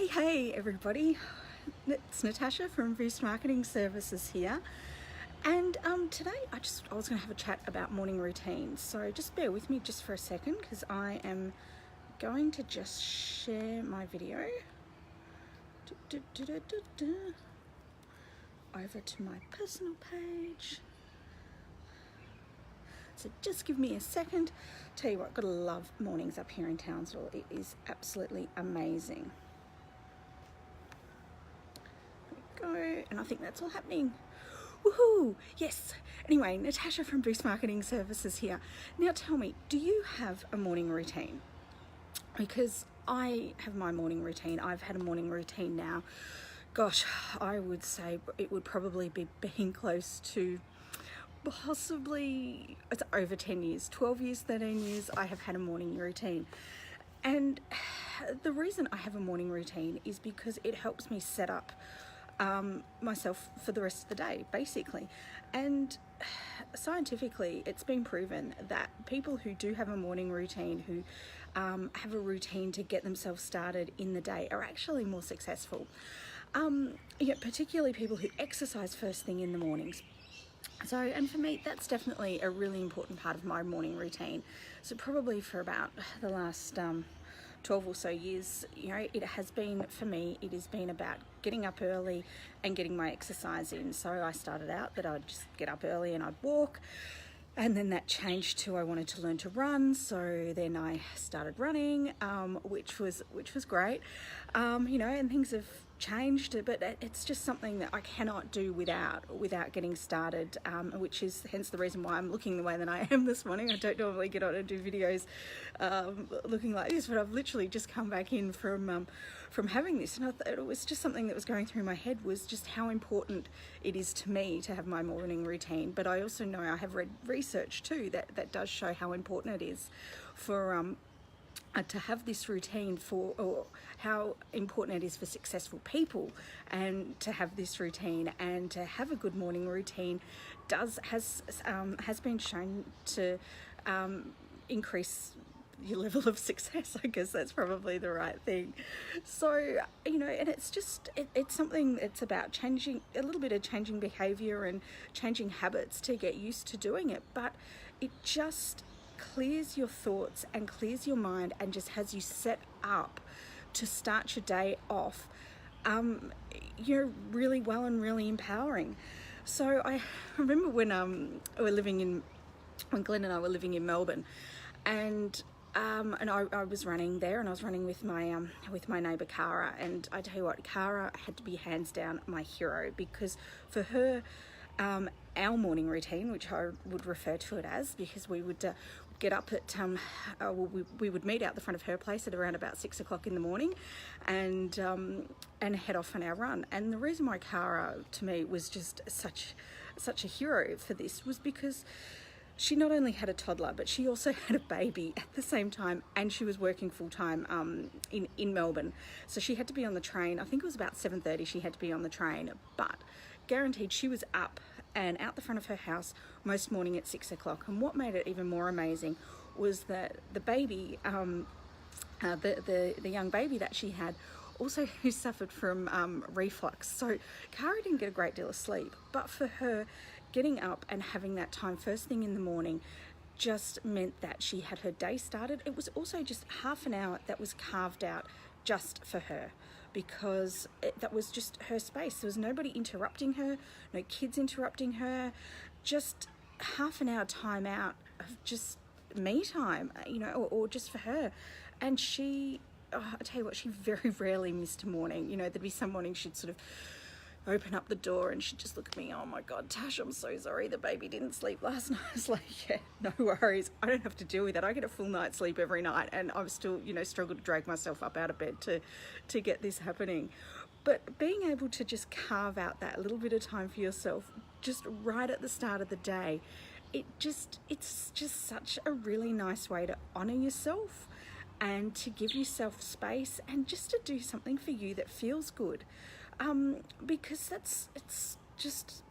Hey everybody, it's Natasha from Boost Marketing Services here, and today I was going to have a chat about morning routines, so just bear with me just for a second because I am going to just share my video over to my personal page. So just give me a second. Tell you what, gotta love mornings up here in Townsville. It is absolutely amazing. Go, and I think that's all happening. Woohoo! Yes. Anyway, Natasha from Boost Marketing Services here. Now tell me, do you have a morning routine? Because I have my morning routine. I've had a morning routine now. Gosh, I would say it would probably be being close to possibly, it's over 10 years, 12 years, 13 years, I have had a morning routine. And the reason I have a morning routine is because it helps me set up myself for the rest of the day, basically. And scientifically, it's been proven that people who do have a morning routine, who have a routine to get themselves started in the day, are actually more successful. Particularly people who exercise first thing in the mornings. So, and for me, that's definitely a really important part of my morning routine. So probably for about the last 12 or so years, it has been, for me, it has been about getting up early and getting my exercise in. So I started out that I'd just get up early and I'd walk, and then that changed to I wanted to learn to run. So then I started running, which was great, and things have changed, but it's just something that I cannot do without getting started, which is hence the reason why I'm looking the way that I am this morning. I don't normally get on and do videos looking like this, but I've literally just come back in from having this, and I thought it was just something that was going through my head, was just how important it is to me to have my morning routine. But I also know, I have read research too that does show how important it is for to have this routine, or how important it is for successful people, and to have this routine and to have a good morning routine has been shown to increase your level of success. I guess that's probably the right thing. So, and it's just, it's something that's about changing, a little bit of changing behavior and changing habits to get used to doing it. But it just clears your thoughts and clears your mind and just has you set up to start your day off you're really well and really empowering. So I remember when Glenn and I were living in Melbourne, and I was running there, and I was running with my neighbour Cara, and I tell you what, Cara had to be hands down my hero, because for her, our morning routine, which I would refer to it as, because we would get up at we would meet out the front of her place at around about 6 o'clock in the morning, and head off on our run. And the reason why Cara to me was just such a hero for this was because she not only had a toddler, but she also had a baby at the same time, and she was working full time in Melbourne. So she had to be on the train. I think it was about 7:30 she had to be on the train, but guaranteed she was up and out the front of her house most morning at 6 o'clock. And what made it even more amazing was that the baby, the young baby that she had, also who suffered from reflux. So Cara didn't get a great deal of sleep, but for her, getting up and having that time first thing in the morning just meant that she had her day started. It was also just half an hour that was carved out just for her, because that was just her space. There was nobody interrupting her, no kids interrupting her, just half an hour time out of just me time, or just for her. And she, I tell you what, she very rarely missed a morning. There'd be some mornings she'd sort of open up the door and she'd just look at me, "Oh my God, Tash, I'm so sorry, the baby didn't sleep last night." I was like, yeah, no worries. I don't have to deal with that. I get a full night's sleep every night, and I've still, struggle to drag myself up out of bed to get this happening. But being able to just carve out that little bit of time for yourself, just right at the start of the day, it's just such a really nice way to honor yourself and to give yourself space and just to do something for you that feels good. Because it's just,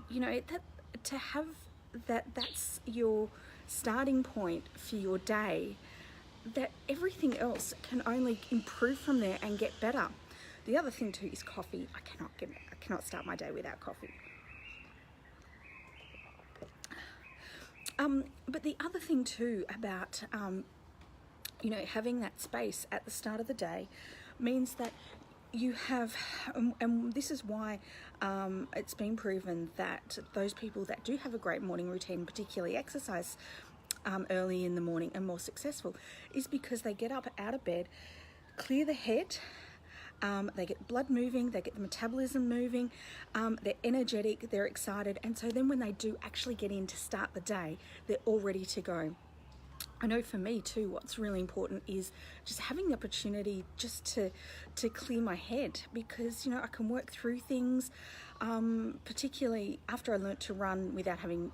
that to have that's your starting point for your day, that everything else can only improve from there and get better. The other thing too is coffee. I cannot start my day without coffee. But the other thing too about having that space at the start of the day means that you have, and this is why it's been proven that those people that do have a great morning routine, particularly exercise early in the morning, are more successful, is because they get up out of bed, clear the head, they get blood moving, they get the metabolism moving, they're energetic, they're excited, and so then when they do actually get in to start the day, they're all ready to go. I know for me too, what's really important is just having the opportunity just to clear my head, because I can work through things, particularly after I learnt to run without having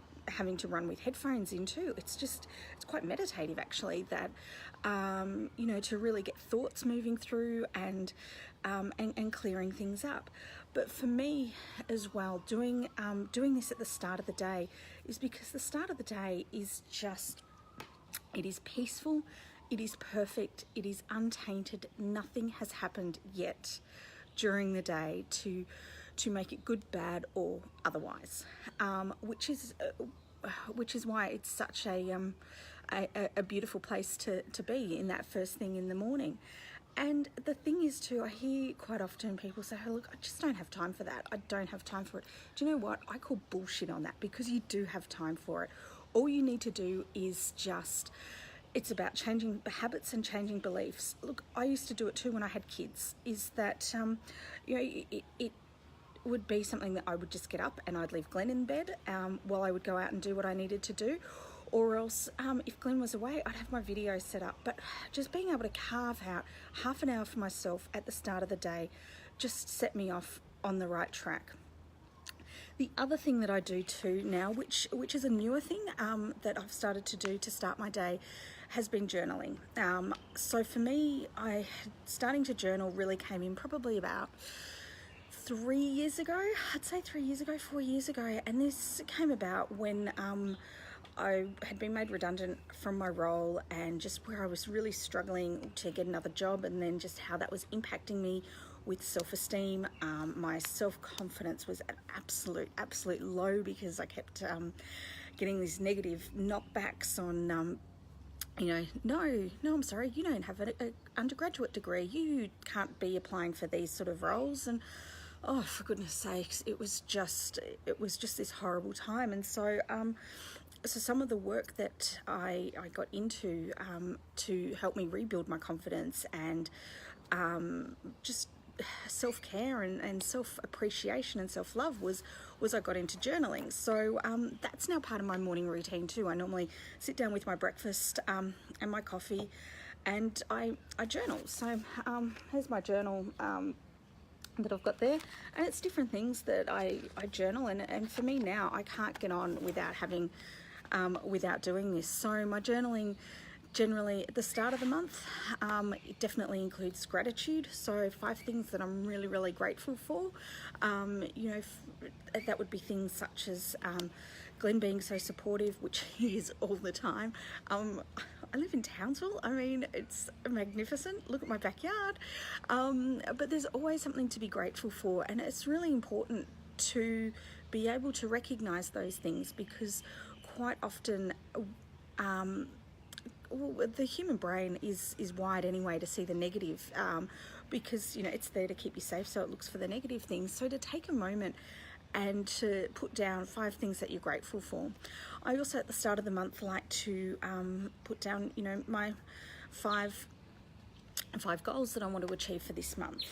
to run with headphones in too. It's quite meditative actually, that to really get thoughts moving through and clearing things up. But for me as well, doing this at the start of the day is because the start of the day is just, it is peaceful, it is perfect, it is untainted. Nothing has happened yet during the day to make it good, bad, or otherwise, which is why it's such a beautiful place to be in that first thing in the morning. And the thing is too, I hear quite often people say, oh, look, I just don't have time for that. I don't have time for it. Do you know what? I call bullshit on that, because you do have time for it. All you need to do is it's about changing habits and changing beliefs. Look, I used to do it too when I had kids, is that, it would be something that I would just get up and I'd leave Glenn in bed while I would go out and do what I needed to do. Or else, if Glenn was away, I'd have my video set up. But just being able to carve out half an hour for myself at the start of the day just set me off on the right track. The other thing that I do too now, which is a newer thing that I've started to do to start my day, has been journaling. So for me, starting to journal really came in probably about 3 years ago. I'd say 3 years ago, 4 years ago. And this came about when I had been made redundant from my role, and just where I was really struggling to get another job, and then just how that was impacting me with self-esteem. My self-confidence was at absolute low, because I kept getting these negative knockbacks on, no, I'm sorry, you don't have an undergraduate degree, you can't be applying for these sort of roles. And oh, for goodness sakes, it was just this horrible time. And so some of the work that I got into to help me rebuild my confidence and just self-care and self-appreciation and self-love was I got into journaling. So that's now part of my morning routine too. I normally sit down with my breakfast and my coffee, and I journal. So here's my journal that I've got there, and it's different things that I journal, and for me now, I can't get on without doing this. So my journaling generally at the start of the month, it definitely includes gratitude. So 5 things that I'm really grateful for. That would be things such as Glenn being so supportive, which he is all the time. I live in Townsville. I mean, it's magnificent. Look at my backyard. But there's always something to be grateful for, and it's really important to be able to recognize those things, because quite often the human brain is wired anyway to see the negative, because it's there to keep you safe, so it looks for the negative things. So to take a moment and to put down 5 things that you're grateful for. I also at the start of the month like to put down my 5 goals that I want to achieve for this month.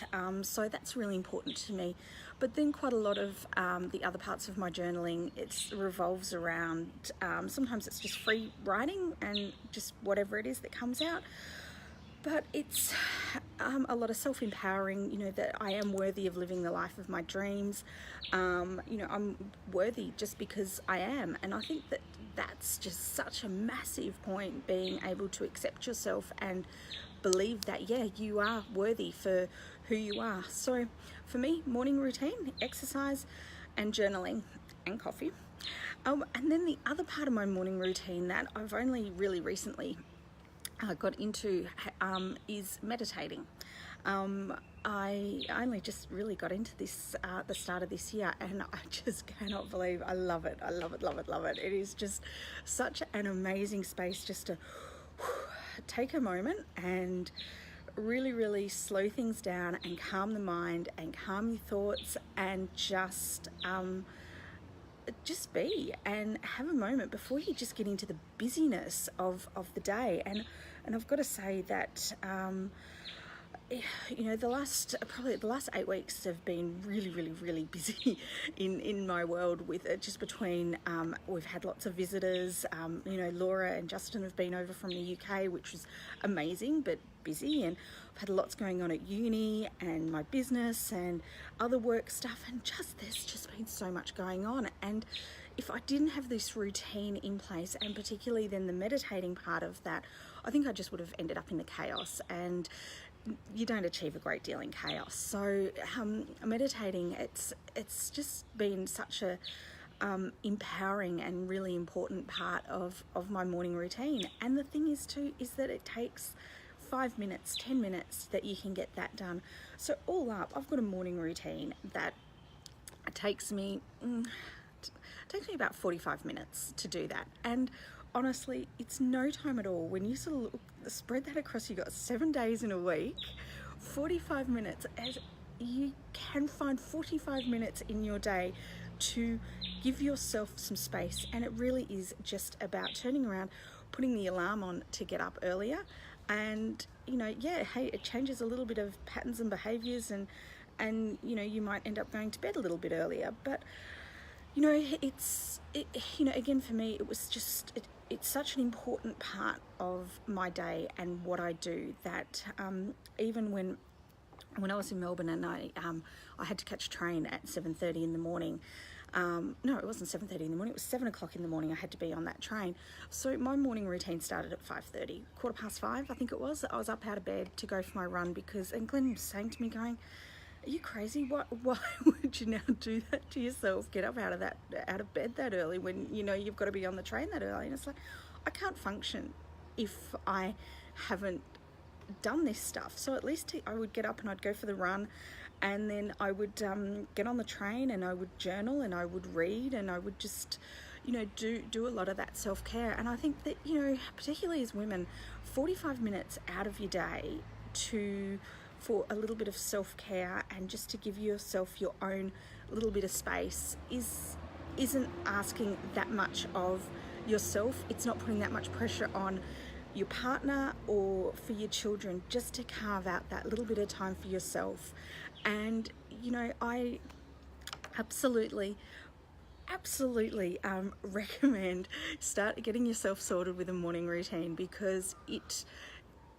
So that's really important to me. But then quite a lot of the other parts of my journaling, it revolves around, sometimes it's just free writing and just whatever it is that comes out. But it's a lot of self-empowering, that I am worthy of living the life of my dreams. I'm worthy just because I am. And I think that that's just such a massive point, being able to accept yourself and believe that, yeah, you are worthy for who you are. So for me, morning routine, exercise and journaling and coffee. And then the other part of my morning routine that I've only really recently got into is meditating. I only just really got into this at the start of this year, and I just cannot believe I love it. I love it, love it, love it. It is just such an amazing space just to take a moment and really, really slow things down and calm the mind and calm your thoughts and just be and have a moment before you just get into the busyness of the day. And I've got to say that you know, the last 8 weeks have been really, really, really busy in my world with it. Just between we've had lots of visitors. You know, Laura and Justin have been over from the UK, which was amazing but busy, and I've had lots going on at uni and my business and other work stuff, and there's just been so much going on. And if I didn't have this routine in place, and particularly then the meditating part of that, I think I just would have ended up in the chaos, and you don't achieve a great deal in chaos. So meditating, it's just been such a empowering and really important part of my morning routine. And the thing is that it takes 5 minutes, 10 minutes that you can get that done. So all up, I've got a morning routine that takes me about 45 minutes to do that. And honestly, it's no time at all. When you sort of spread that across, you've got 7 days in a week, 45 minutes, as you can find 45 minutes in your day to give yourself some space. And it really is just about turning around, putting the alarm on to get up earlier. And, you know, yeah, hey, it changes a little bit of patterns and behaviors, and you know, you might end up going to bed a little bit earlier. But, you know, you know, again, for me, it was just, it's such an important part of my day and what I do that even when I was in Melbourne and I had to catch a train at 7:30 in the morning. No, it wasn't 7:30 in the morning, it was 7 o'clock in the morning I had to be on that train. So my morning routine started at 5:30, 5:15, I think it was. I was up out of bed to go for my run because, and Glenn was saying to me going, "Are you crazy? Why would you now do that to yourself? Get up out of bed that early when you know you've got to be on the train that early." And it's like, I can't function if I haven't done this stuff. So at least I would get up and I'd go for the run, and then I would get on the train and I would journal and I would read and I would just, you know, do a lot of that self-care. And I think that, you know, particularly as women, 45 minutes out of your day for a little bit of self-care and just to give yourself your own little bit of space isn't asking that much of yourself. It's not putting that much pressure on your partner or for your children, just to carve out that little bit of time for yourself. And, you know, I absolutely recommend start getting yourself sorted with a morning routine, because it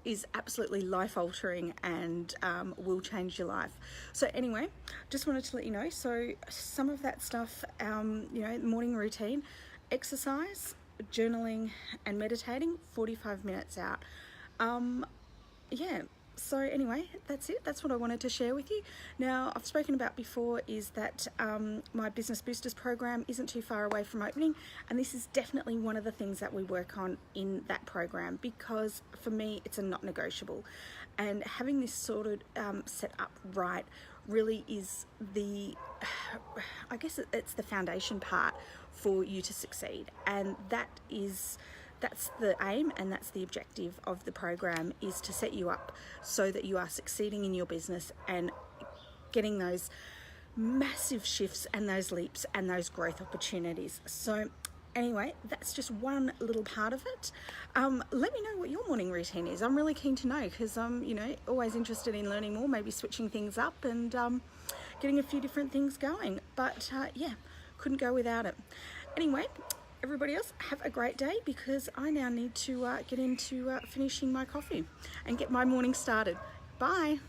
is absolutely life-altering and will change your life. So anyway, just wanted to let you know. So some of that stuff, you know, morning routine, exercise, journaling and meditating, 45 minutes out. Yeah, so anyway, that's it. That's what I wanted to share with you. Now, I've spoken about before is that my Business Boosters program isn't too far away from opening, and this is definitely one of the things that we work on in that program, because for me, it's a not negotiable. And having this sorted, set up right, really is I guess it's the foundation part for you to succeed. And that's the aim and that's the objective of the program, is to set you up so that you are succeeding in your business and getting those massive shifts and those leaps and those growth opportunities. So anyway, that's just one little part of it. Let me know what your morning routine is. I'm really keen to know, because I'm, you know, always interested in learning more, maybe switching things up and getting a few different things going. But yeah, couldn't go without it. Anyway, everybody else, have a great day, because I now need to get into finishing my coffee and get my morning started. Bye.